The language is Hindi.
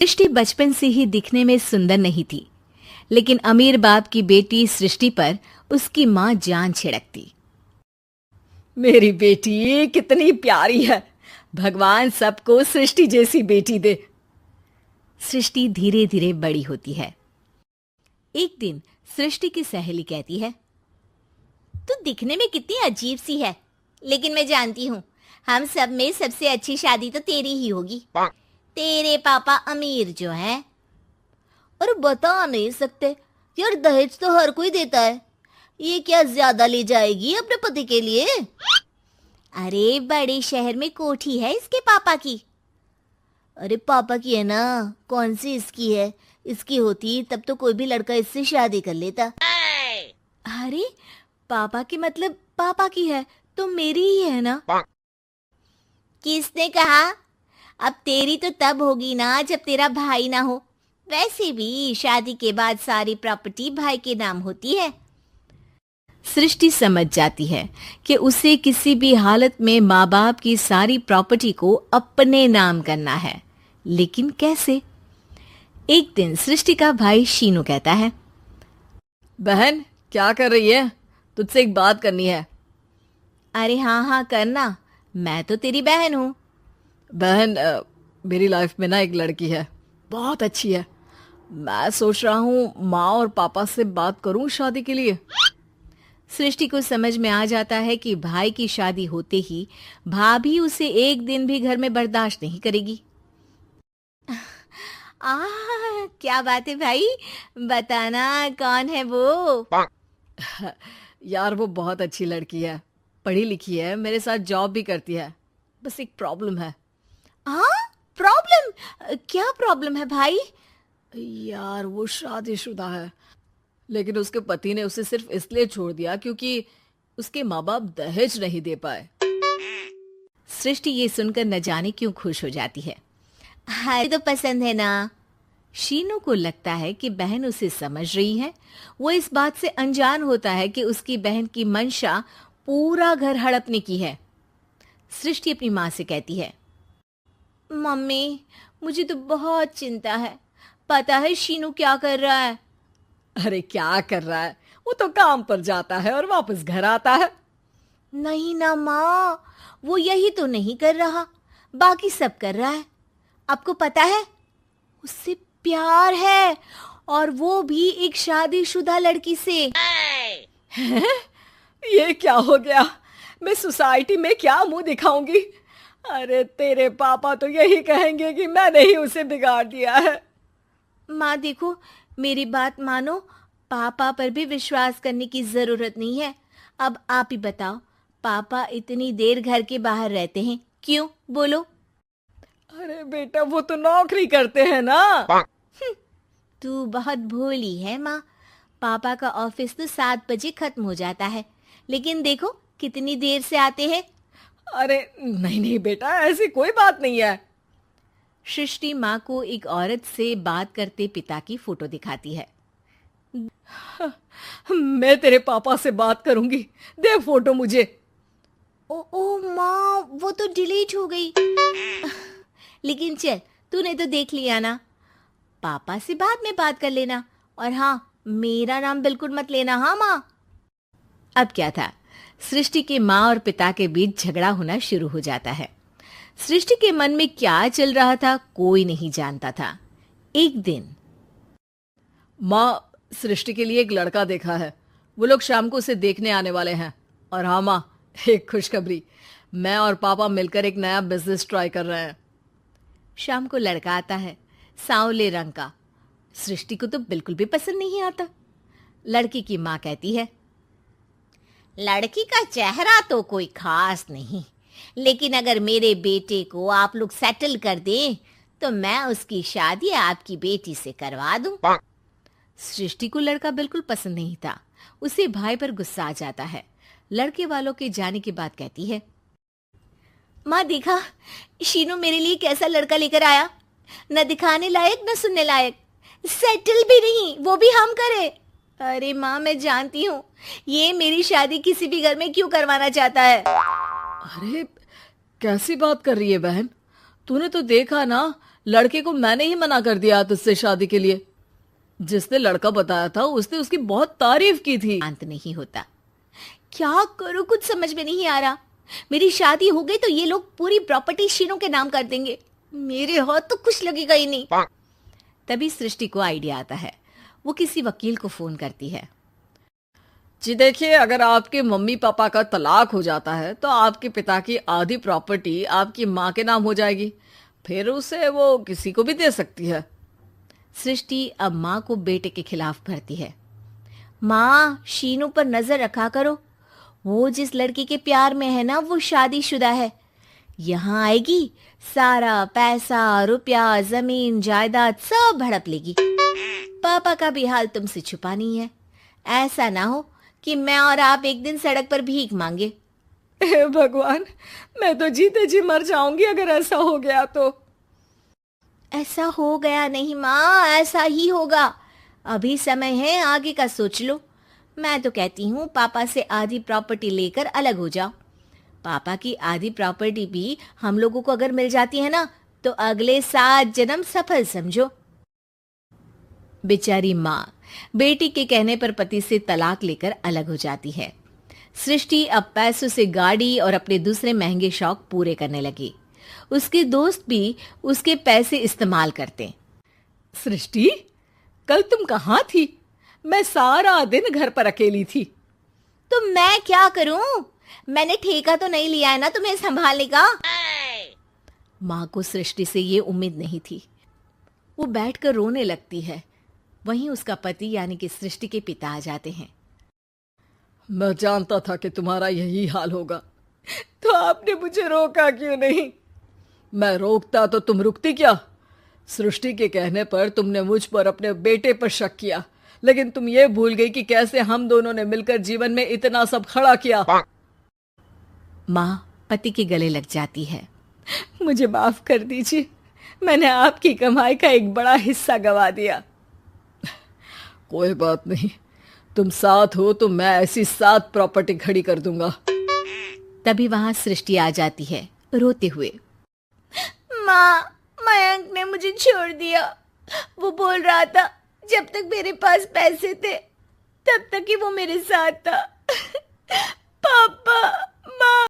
सृष्टि बचपन से ही दिखने में सुंदर नहीं थी, लेकिन अमीर बाप की बेटी सृष्टि पर उसकी माँ जान छिड़कती। मेरी बेटी कितनी प्यारी है, भगवान सबको सृष्टि जैसी बेटी दे। सृष्टि धीरे धीरे बड़ी होती है। एक दिन सृष्टि की सहेली कहती है, तू दिखने में कितनी अजीब सी है, लेकिन मैं जानती हूँ हम सब में सबसे अच्छी शादी तो तेरी ही होगी। तेरे पापा अमीर जो हैं। और बता नहीं सकते यार, दहेज तो हर कोई देता है, ये क्या ज्यादा ले जाएगी अपने पति के लिए? अरे बड़े शहर में कोठी है इसके पापा की। अरे पापा की है ना, कौन सी इसकी है? इसकी होती तब तो कोई भी लड़का इससे शादी कर लेता। अरे पापा की मतलब पापा की है तो मेरी ही है ना? किसने कहा? अब तेरी तो तब होगी ना जब तेरा भाई ना हो। वैसे भी शादी के बाद सारी प्रॉपर्टी भाई के नाम होती है। सृष्टि समझ जाती है कि उसे किसी भी हालत में माँ बाप की सारी प्रॉपर्टी को अपने नाम करना है, लेकिन कैसे? एक दिन सृष्टि का भाई शीनू कहता है, बहन क्या कर रही है? तुझसे एक बात करनी है। अरे हाँ हाँ करना, मैं तो तेरी बहन हूँ। बहन मेरी लाइफ में ना एक लड़की है, बहुत अच्छी है। मैं सोच रहा हूँ माँ और पापा से बात करूँ शादी के लिए। सृष्टि को समझ में आ जाता है कि भाई की शादी होते ही भाभी उसे एक दिन भी घर में बर्दाश्त नहीं करेगी। क्या बात है भाई, बताना कौन है वो? यार वो बहुत अच्छी लड़की है, पढ़ी लिखी है, मेरे साथ जॉब भी करती है। बस एक प्रॉब्लम है। प्रॉब्लम? क्या प्रॉब्लम है भाई? यार वो शादीशुदा है, लेकिन उसके पति ने उसे सिर्फ इसलिए छोड़ दिया क्योंकि उसके माँ बाप दहेज नहीं दे पाए। सृष्टि ये सुनकर न जाने क्यों खुश हो जाती है। हाय तो पसंद है ना। शीनू को लगता है कि बहन उसे समझ रही है। वो इस बात से अनजान होता है कि उसकी बहन की मंशा पूरा घर हड़पने की है। सृष्टि अपनी माँ से कहती है, मम्मी मुझे तो बहुत चिंता है। पता है शीनू क्या कर रहा है? अरे क्या कर रहा है? वो तो काम पर जाता है और वापस घर आता है। नहीं ना माँ, वो यही तो नहीं कर रहा, बाकी सब कर रहा है। आपको पता है उससे प्यार है, और वो भी एक शादीशुदा लड़की से। हैं? ये क्या हो गया? मैं सोसाइटी में क्या मुंह दिखाऊंगी? अरे तेरे पापा तो यही कहेंगे कि मैंने ही उसे बिगाड़ दिया है। माँ देखो, मेरी बात मानो, पापा पर भी विश्वास करने की जरूरत नहीं है। अब आप ही बताओ, पापा इतनी देर घर के बाहर रहते हैं क्यों? बोलो। अरे बेटा वो तो नौकरी करते हैं ना। तू बहुत भोली है माँ। पापा का ऑफिस तो 7 बजे खत्म हो जाता है, लेकिन देखो कितनी देर से आते हैं। अरे नहीं नहीं बेटा, ऐसी कोई बात नहीं है। सृष्टि माँ को एक औरत से बात करते पिता की फोटो दिखाती है। मैं तेरे पापा से बात करूंगी, दे फोटो मुझे। ओ माँ, वो तो डिलीट हो गई। लेकिन चल, तूने तो देख लिया ना। पापा से बाद में बात कर लेना, और हाँ, मेरा नाम बिल्कुल मत लेना। हाँ माँ। अब क्या था, सृष्टि के माँ और पिता के बीच झगड़ा होना शुरू हो जाता है। सृष्टि के मन में क्या चल रहा था कोई नहीं जानता था। एक दिन, माँ सृष्टि के लिए एक लड़का देखा है, वो लोग शाम को उसे देखने आने वाले हैं। और हाँ माँ, एक खुशखबरी, मैं और पापा मिलकर एक नया बिजनेस ट्राई कर रहे हैं। शाम को लड़का आता है, सांवले रंग का। सृष्टि को तो बिल्कुल भी पसंद नहीं आता। लड़की की माँ कहती है, लड़की का चेहरा तो कोई खास नहीं, लेकिन अगर मेरे बेटे को आप लोग सेटल कर दें तो मैं उसकी शादी आपकी बेटी से करवा दूं। सृष्टि को लड़का बिल्कुल पसंद नहीं था। उसे भाई पर गुस्सा आ जाता है। लड़के वालों के जाने के बाद कहती है, माँ देखा, शीनू मेरे लिए कैसा लड़का लेकर आया। न दिखाने लायक न सुनने लायक, सेटल भी नहीं, वो भी हम करे। अरे माँ, मैं जानती हूँ ये मेरी शादी किसी भी घर में क्यों करवाना चाहता है। अरे कैसी बात कर रही है बहन? तूने तो देखा ना, लड़के को मैंने ही मना कर दिया तुझसे शादी के लिए। जिसने लड़का बताया था उसने उसकी बहुत तारीफ की थी। शांत नहीं होता। क्या करूं, कुछ समझ में नहीं आ रहा। मेरी शादी हो गई तो ये लोग पूरी प्रॉपर्टी शीनू के नाम कर देंगे। मेरे हाथ तो कुछ लगेगा ही नहीं। तभी सृष्टि को आइडिया आता है। वो किसी वकील को फोन करती है। जी देखिए, अगर आपके मम्मी पापा का तलाक हो जाता है तो आपके पिता की आधी प्रॉपर्टी आपकी माँ के नाम हो जाएगी, फिर उसे वो किसी को भी दे सकती है। सृष्टि अब माँ को बेटे के खिलाफ भरती है। माँ, शीनू पर नजर रखा करो। वो जिस लड़की के प्यार में है ना, वो शादीशुदा है। यहाँ आएगी, सारा पैसा, रुपया, जमीन, जायदाद सब हड़प लेगी। पापा का भी हाल तुमसे छुपा नहीं है। ऐसा ना हो कि मैं और आप एक दिन सड़क पर भीख मांगे। हे भगवान, मैं तो जीते जी मर जाऊंगी अगर ऐसा हो गया तो। ऐसा हो गया नहीं माँ, ऐसा ही होगा। अभी समय है, आगे का सोच लो। मैं तो कहती हूँ पापा से आधी प्रॉपर्टी लेकर अलग हो जाओ। पापा की आधी प्रॉपर्टी भी हम लोगों को अगर मिल जाती है ना, तो अगले 7 जन्म सफल समझो। बेचारी माँ बेटी के कहने पर पति से तलाक लेकर अलग हो जाती है। सृष्टि अब पैसों से गाड़ी और अपने दूसरे महंगे शौक पूरे करने लगी। उसके दोस्त भी उसके पैसे इस्तेमाल करते। सृष्टि, कल तुम कहाँ थी? मैं सारा दिन घर पर अकेली थी। तो मैं क्या करूं? मैंने ठेका तो नहीं लिया है ना तुम्हें संभालने का। माँ को सृष्टि से ये उम्मीद नहीं थी। वो बैठकर रोने लगती है। वहीं उसका पति यानी कि सृष्टि के पिता आ जाते हैं। मैं जानता था कि तुम्हारा यही हाल होगा, तो आपने मुझे रोका क्यों नहीं? मैं रोकता तो तुम रुकती क्या? सृष्टि के कहने पर तुमने मुझ पर अपने बेटे पर शक किया, लेकिन तुम ये भूल गई कि कैसे हम दोनों ने मिलकर जीवन में इतना सब खड़ा किया। माँ पति के गले लग जाती है। मुझे माफ कर दीजिए, मैंने आपकी कमाई का एक बड़ा हिस्सा गवा दिया। कोई बात नहीं, तुम साथ हो तो मैं ऐसी 7 प्रॉपर्टी खड़ी कर दूंगा। तभी वहां सृष्टि आ जाती है रोते हुए। माँ, मयंक ने मुझे छोड़ दिया। वो बोल रहा था जब तक मेरे पास पैसे थे तब तक ही वो मेरे साथ था। पापा,